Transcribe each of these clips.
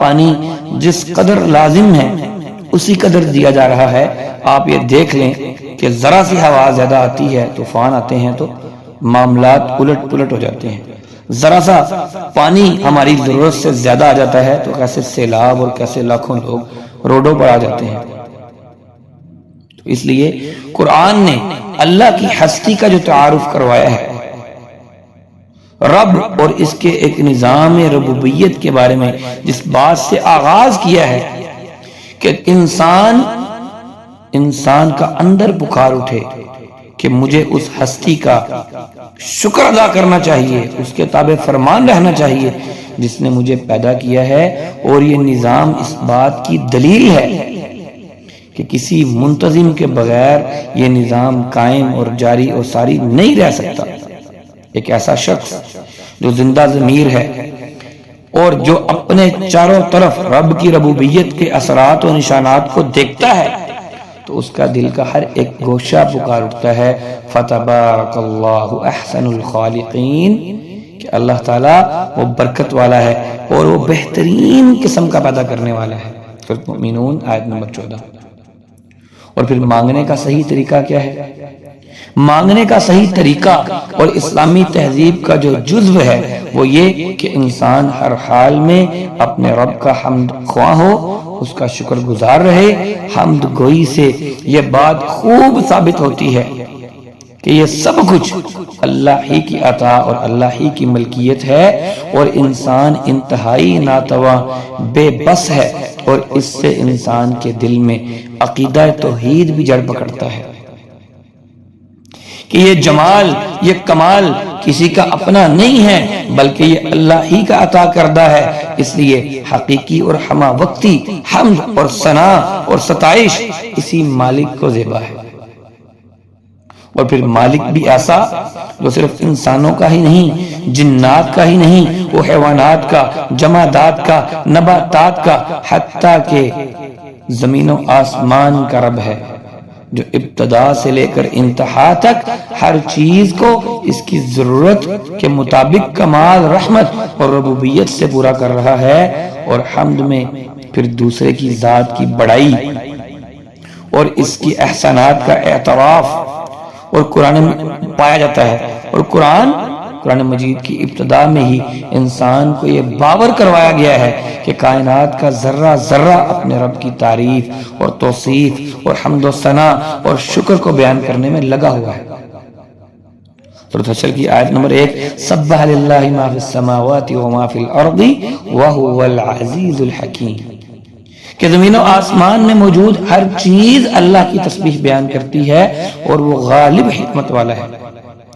پانی جس قدر لازم ہے اسی قدر دیا جا رہا ہے۔ آپ یہ دیکھ لیں کہ ذرا سی ہوا زیادہ آتی ہے، طوفان آتے ہیں تو معاملات الٹ پلٹ ہو جاتے ہیں۔ ذرا سا پانی ہماری ضرورت سے زیادہ آ جاتا ہے تو کیسے سیلاب اور کیسے لاکھوں لوگ روڈوں پر آ جاتے ہیں۔ اس لیے قرآن نے اللہ کی ہستی کا جو تعارف کروایا ہے، رب اور اس کے ایک نظام ربوبیت کے بارے میں جس بات سے آغاز کیا ہے کہ انسان کا اندر بخار اٹھے کہ مجھے اس ہستی کا شکر ادا کرنا چاہیے، اس کے تابع فرمان رہنا چاہیے جس نے مجھے پیدا کیا ہے۔ اور یہ نظام اس بات کی دلیل ہے کہ کسی منتظم کے بغیر یہ نظام قائم اور جاری اور ساری نہیں رہ سکتا۔ ایک ایسا شخص جو زندہ ضمیر ہے اور جو اپنے چاروں طرف رب کی ربوبیت کے اثرات و نشانات کو دیکھتا ہے تو اس کا دل کا ہر ایک گوشہ پکار اٹھتا ہے فتبارک اللہ احسن الخالقین، کہ اللہ تعالیٰ وہ برکت والا ہے اور وہ بہترین قسم کا پیدا کرنے والا ہے۔ سورۃ المؤمنون آیت نمبر 14۔ اور پھر مانگنے کا صحیح طریقہ کیا ہے؟ مانگنے کا صحیح طریقہ اور اسلامی تہذیب کا جو جزو ہے وہ یہ کہ انسان ہر حال میں اپنے رب کا حمد خواہ ہو، اس کا شکر گزار رہے۔ حمد گوئی سے یہ بات خوب ثابت ہوتی ہے کہ یہ سب کچھ اللہ ہی کی عطا اور اللہ ہی کی ملکیت ہے، اور انسان انتہائی ناتواں بے بس ہے، اور اس سے انسان کے دل میں عقیدہ توحید بھی جڑ پکڑتا ہے کہ یہ جمال، یہ کمال کسی کا اپنا نہیں ہے بلکہ یہ اللہ ہی کا عطا کردہ ہے۔ اس لیے حقیقی اور ہمہ وقتی حمد اور ثنا اور ستائش اسی مالک کو زیبا ہے۔ اور پھر مالک بھی ایسا جو صرف انسانوں کا ہی نہیں، جنات کا ہی نہیں، وہ حیوانات کا، جمادات کا، نباتات کا، حتیٰ کہ زمین و آسمان کا رب ہے، جو ابتدا سے لے کر انتہا تک ہر چیز کو اس کی ضرورت کے مطابق کمال رحمت اور ربوبیت سے پورا کر رہا ہے۔ اور حمد میں پھر دوسرے کی ذات کی بڑائی اور اس کی احسانات کا اعتراف اور قرآن میں پایا جاتا ہے۔ اور قرآن مجید کی ابتدا میں ہی انسان کو یہ باور کروایا گیا ہے کہ کائنات کا ذرہ ذرہ اپنے رب کی تعریف اور توصیف اور حمد و ثنا اور شکر کو بیان کرنے میں لگا ہوا ہے۔ سورۃ حشر کی آیت نمبر 1، سبح للہ ما فی السماوات وما فی الارض وہو العزیز الحکیم، کہ زمین و آسمان میں موجود ہر چیز اللہ کی تسبیح بیان کرتی ہے اور وہ غالب حکمت والا ہے۔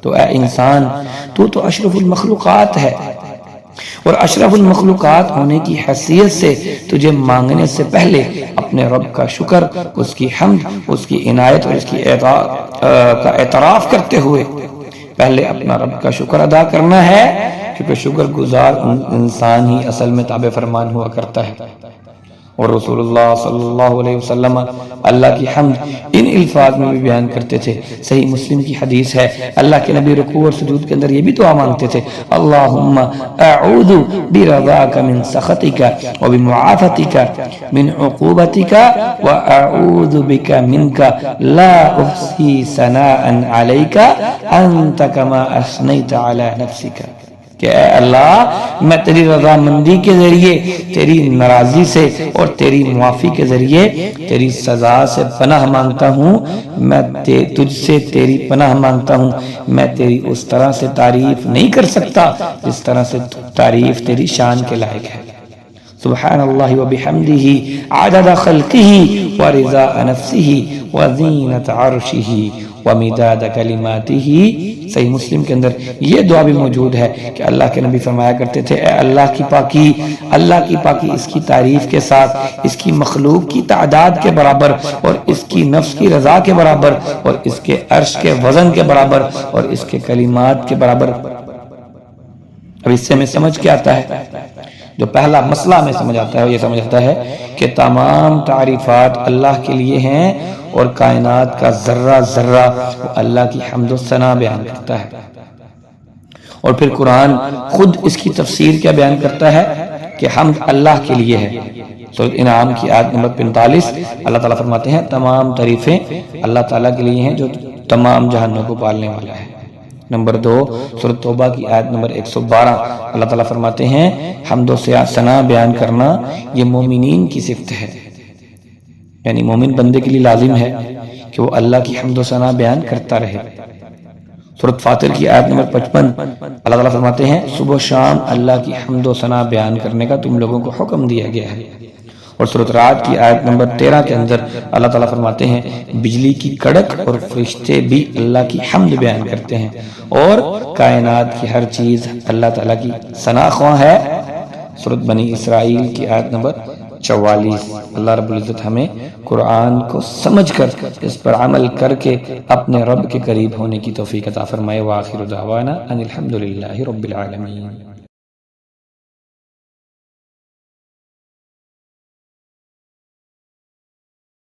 تو اے انسان، تو اشرف المخلوقات ہے، اور اشرف المخلوقات ہونے کی حیثیت سے تجھے مانگنے سے پہلے اپنے رب کا شکر، اس کی حمد، اس کی عنایت اور اس کی کا اعتراف کرتے ہوئے پہلے اپنا رب کا شکر ادا کرنا ہے، کیونکہ شکر گزار انسان ہی اصل میں تابع فرمان ہوا کرتا ہے۔ اور رسول اللہ صلی اللہ علیہ وسلم اللہ کی حمد ان الفاظ میں بھی بیان کرتے تھے۔ صحیح مسلم کی حدیث ہے، اللہ کے نبی رکوع اور سجود کے اندر یہ بھی دعا مانگتے تھے، اللہم اعوذ برضاک من سخطک وبمعافتک من عقوبتک واعوذ بک منک لا احصی ثناء علیک انت کما اثنیت علی نفسک، کہ اے اللہ میں تیری رضامندی کے ذریعے، تیری ناراضی سے اور تیری معافی کے ذریعے تیری سزا سے پناہ مانگتا ہوں، میں تجھ سے تیری پناہ مانگتا ہوں، میں تیری اس طرح سے تعریف نہیں کر سکتا جس طرح سے تعریف تیری شان کے لائق ہے۔ سبحان اللہ وبحمدہ عدد خلقہ ورضاء نفسہ وزینۃ عرشہ ومداد کلماتہ۔ صحیح مسلم کے اندر یہ دعا بھی موجود ہے کہ اللہ کے نبی فرمایا کرتے تھے، اے اللہ کی پاکی اس کی تعریف کے ساتھ، اس کی مخلوق کی تعداد کے برابر اور اس کی نفس کی رضا کے برابر اور اس کے عرش کے وزن کے برابر اور اس کے کلمات کے برابر۔ اب اس سے ہمیں سمجھ کیا آتا ہے؟ جو پہلا مسئلہ ہمیں سمجھ آتا ہے وہ یہ سمجھ آتا ہے کہ تمام تعریفات اللہ کے لیے ہیں اور کائنات کا ذرہ ذرہ وہ اللہ کی حمد و ثنا بیان کرتا ہے۔ اور پھر قرآن خود اس کی تفسیر کیا بیان کرتا ہے کہ حمد اللہ کے لیے ہے۔ سورۃ انعام کی آیت نمبر 45 اللہ تعالیٰ فرماتے ہیں تمام تعریفیں اللہ تعالیٰ کے لیے ہیں جو تمام جہانوں کو پالنے والا ہے۔ نمبر 2 سورۃ توبہ کی آیت نمبر 112 اللہ تعالیٰ فرماتے ہیں حمد و ثنا بیان کرنا یہ مومنین کی صفت ہے، یعنی مومن بندے کے لیے لازم ہے کہ وہ اللہ کی حمد و ثنا بیان کرتا رہے۔ سورۃ فاطر کی آیت نمبر 55 اللہ تعالیٰ فرماتے ہیں صبح و شام اللہ کی حمد و ثنا بیان کرنے کا تم لوگوں کو حکم دیا گیا ہے۔ اور سورۃ رعد کی آیت نمبر 13 کے اندر اللہ تعالیٰ فرماتے ہیں بجلی کی کڑک اور فرشتے بھی اللہ کی حمد بیان کرتے ہیں، اور کائنات کی ہر چیز اللہ تعالیٰ کی ثنا خواں ہے۔ سورۃ بنی اسرائیل کی آیت نمبر 44۔ اللہ رب العزت ہمیں قرآن کو سمجھ کر اس پر عمل کر کے اپنے رب کے قریب ہونے کی توفیق عطا فرمائے۔ وآخر دعوانا ان الحمد للہ رب العالمین۔